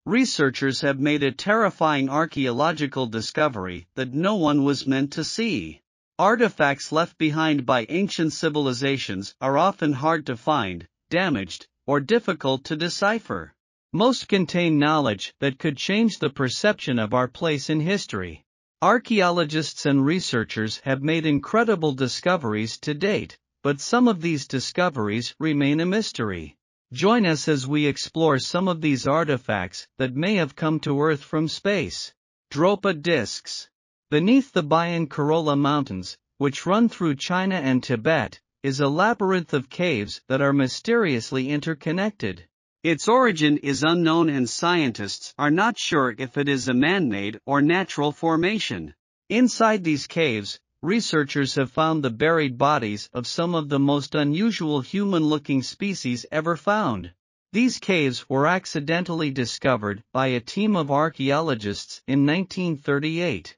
researchers have made a terrifying archaeological discovery that no one was meant to see. Artifacts left behind by ancient civilizations are often hard to find, damaged, or difficult to decipher. Most contain knowledge that could change the perception of our place in history. Archaeologists and researchers have made incredible discoveries to date, but some of these discoveries remain a mystery. Join us as we explore some of these artifacts that may have come to Earth from space. Dropa discs. Beneath the Bayan Karola Mountains, which run through China and Tibet, is a labyrinth of caves that are mysteriously interconnected. Its origin is unknown and scientists are not sure if it is a man-made or natural formation. Inside these caves, researchers have found the buried bodies of some of the most unusual human-looking species ever found. These caves were accidentally discovered by a team of archaeologists in 1938.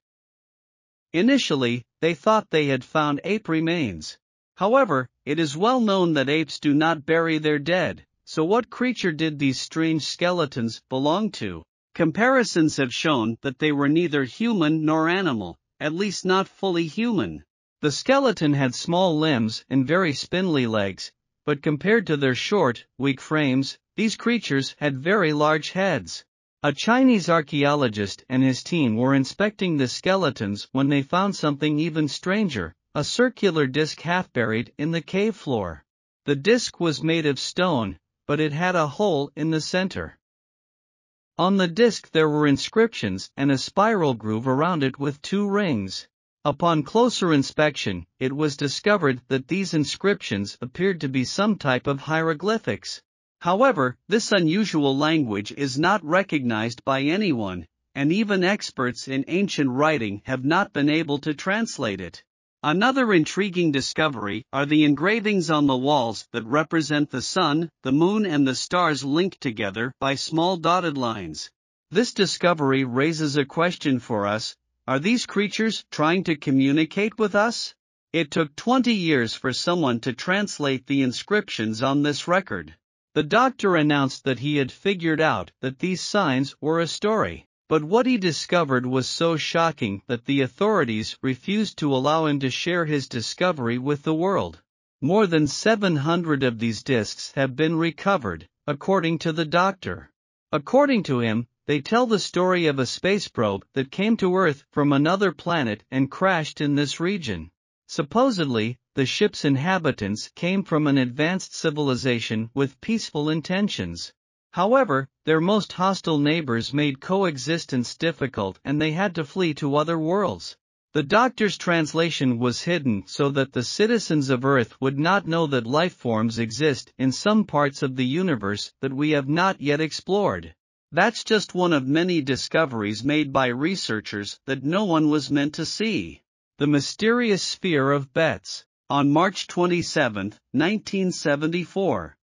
Initially, they thought they had found ape remains. However, it is well known that apes do not bury their dead, so what creature did these strange skeletons belong to? Comparisons have shown that they were neither human nor animal, at least not fully human. The skeleton had small limbs and very spindly legs, but compared to their short, weak frames, these creatures had very large heads. A Chinese archaeologist and his team were inspecting the skeletons when they found something even stranger, a circular disc half buried in the cave floor. The disc was made of stone, but it had a hole in the center. On the disc there were inscriptions and a spiral groove around it with 2 rings. Upon closer inspection, it was discovered that these inscriptions appeared to be some type of hieroglyphics. However, this unusual language is not recognized by anyone, and even experts in ancient writing have not been able to translate it. Another intriguing discovery are the engravings on the walls that represent the sun, the moon and the stars linked together by small dotted lines. This discovery raises a question for us: are these creatures trying to communicate with us? It took 20 years for someone to translate the inscriptions on this record. The doctor announced that he had figured out that these signs were a story. But what he discovered was so shocking that the authorities refused to allow him to share his discovery with the world. More than 700 of these discs have been recovered, according to the doctor. According to him, they tell the story of a space probe that came to Earth from another planet and crashed in this region. Supposedly, the ship's inhabitants came from an advanced civilization with peaceful intentions. However, their most hostile neighbors made coexistence difficult and they had to flee to other worlds. The doctor's translation was hidden so that the citizens of Earth would not know that life forms exist in some parts of the universe that we have not yet explored. That's just one of many discoveries made by researchers that no one was meant to see. The mysterious sphere of Betz. On March 27, 1974.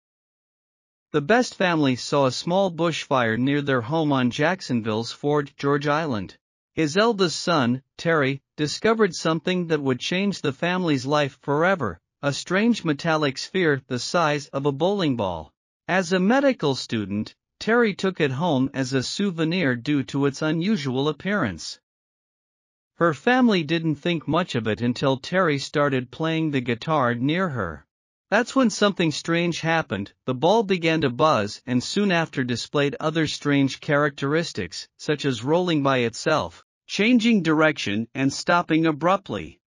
The Best family saw a small bushfire near their home on Jacksonville's Fort George Island. His eldest son, Terry, discovered something that would change the family's life forever, a strange metallic sphere the size of a bowling ball. As a medical student, Terry took it home as a souvenir due to its unusual appearance. Her family didn't think much of it until Terry started playing the guitar near her. That's when something strange happened. The ball began to buzz and soon after displayed other strange characteristics, such as rolling by itself, changing direction and stopping abruptly.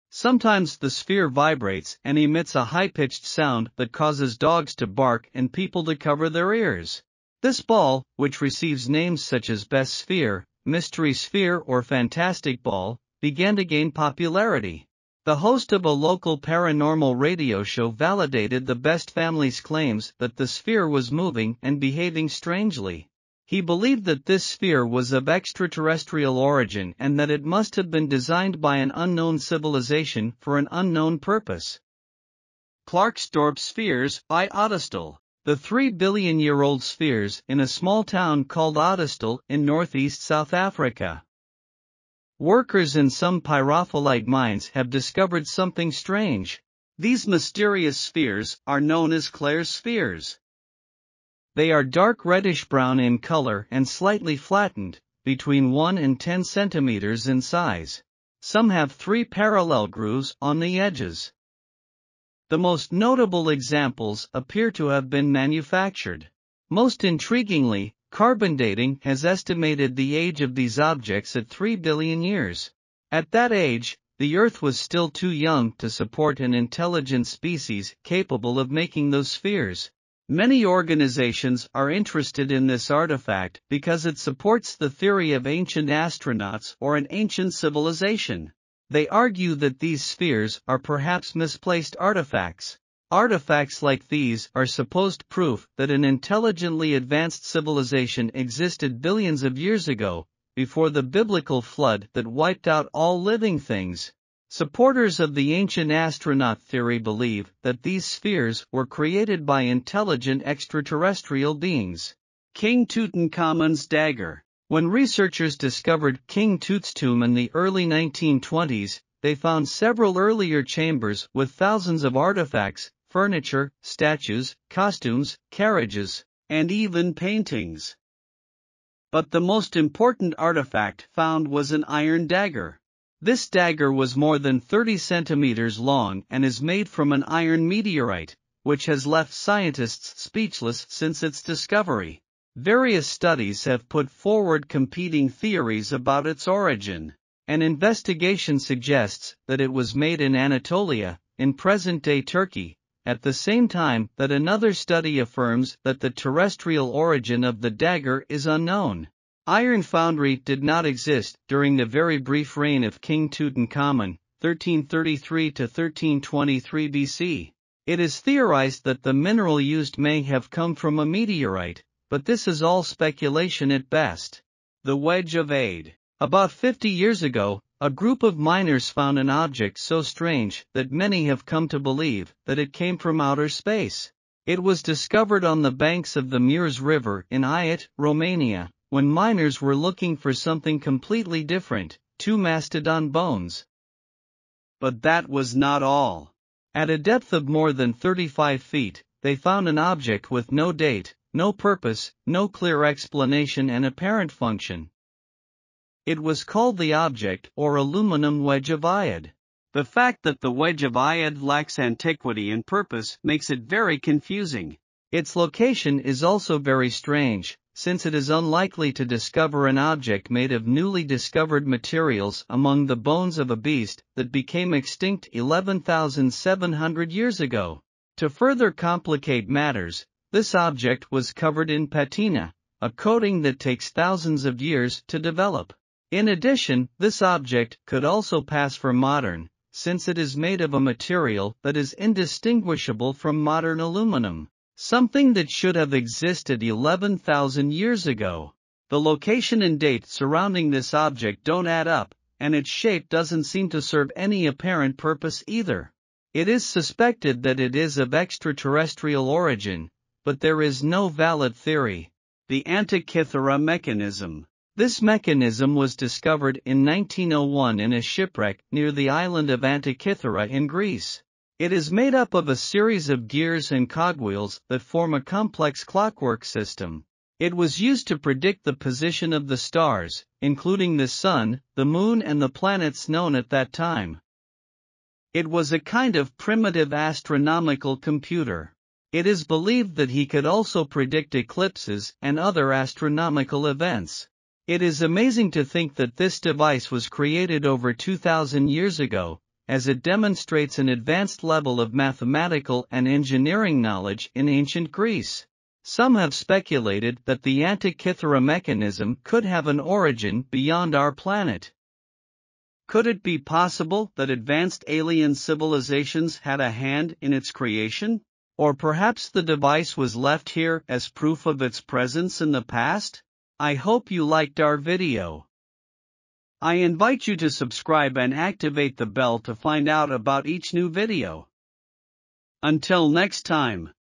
Sometimes the sphere vibrates and emits a high-pitched sound that causes dogs to bark and people to cover their ears. This ball, which receives names such as Best Sphere, Mystery Sphere or Fantastic Ball, began to gain popularity. The host of a local paranormal radio show validated the Best family's claims that the sphere was moving and behaving strangely. He believed that this sphere was of extraterrestrial origin and that it must have been designed by an unknown civilization for an unknown purpose. Clarksdorp spheres by Ottistal. The 3-billion-year-old spheres in a small town called Ottistal in northeast South Africa. Workers in some pyrophyllite mines have discovered something strange. These mysterious spheres are known as Claire spheres. They are dark reddish-brown in color and slightly flattened, between 1 and 10 centimeters in size. Some have 3 parallel grooves on the edges. The most notable examples appear to have been manufactured. Most intriguingly, carbon dating has estimated the age of these objects at 3 billion years. At that age, the Earth was still too young to support an intelligent species capable of making those spheres. Many organizations are interested in this artifact because it supports the theory of ancient astronauts or an ancient civilization. They argue that these spheres are perhaps misplaced artifacts. Artifacts like these are supposed proof that an intelligently advanced civilization existed billions of years ago, before the biblical flood that wiped out all living things. Supporters of the ancient astronaut theory believe that these spheres were created by intelligent extraterrestrial beings. King Tutankhamun's dagger. When researchers discovered King Tut's tomb in the early 1920s, they found several earlier chambers with thousands of artifacts, furniture, statues, costumes, carriages, and even paintings. But the most important artifact found was an iron dagger. This dagger was more than 30 centimeters long and is made from an iron meteorite, which has left scientists speechless since its discovery. Various studies have put forward competing theories about its origin. An investigation suggests that it was made in Anatolia, in present-day Turkey, at the same time that another study affirms that the terrestrial origin of the dagger is unknown. Iron foundry did not exist during the very brief reign of King Tutankhamun, 1333 to 1323 BC. It is theorized that the mineral used may have come from a meteorite, but this is all speculation at best. The Wedge of IOD. About 50 years ago, a group of miners found an object so strange that many have come to believe that it came from outer space. It was discovered on the banks of the Mureș River in Iot, Romania, when miners were looking for something completely different, 2 mastodon bones. But that was not all. At a depth of more than 35 feet, they found an object with no date, no purpose, no clear explanation and apparent function. It was called the object or aluminum wedge of IOD. The fact that the wedge of IOD lacks antiquity and purpose makes it very confusing. Its location is also very strange, since it is unlikely to discover an object made of newly discovered materials among the bones of a beast that became extinct 11,700 years ago. To further complicate matters, this object was covered in patina, a coating that takes thousands of years to develop. In addition, this object could also pass for modern, since it is made of a material that is indistinguishable from modern aluminum, something that should have existed 11,000 years ago. The location and date surrounding this object don't add up, and its shape doesn't seem to serve any apparent purpose either. It is suspected that it is of extraterrestrial origin, but there is no valid theory. The Antikythera Mechanism. This mechanism was discovered in 1901 in a shipwreck near the island of Antikythera in Greece. It is made up of a series of gears and cogwheels that form a complex clockwork system. It was used to predict the position of the stars, including the sun, the moon and the planets known at that time. It was a kind of primitive astronomical computer. It is believed that he could also predict eclipses and other astronomical events. It is amazing to think that this device was created over 2,000 years ago, as it demonstrates an advanced level of mathematical and engineering knowledge in ancient Greece. Some have speculated that the Antikythera mechanism could have an origin beyond our planet. Could it be possible that advanced alien civilizations had a hand in its creation? Or perhaps the device was left here as proof of its presence in the past? I hope you liked our video. I invite you to subscribe and activate the bell to find out about each new video. Until next time.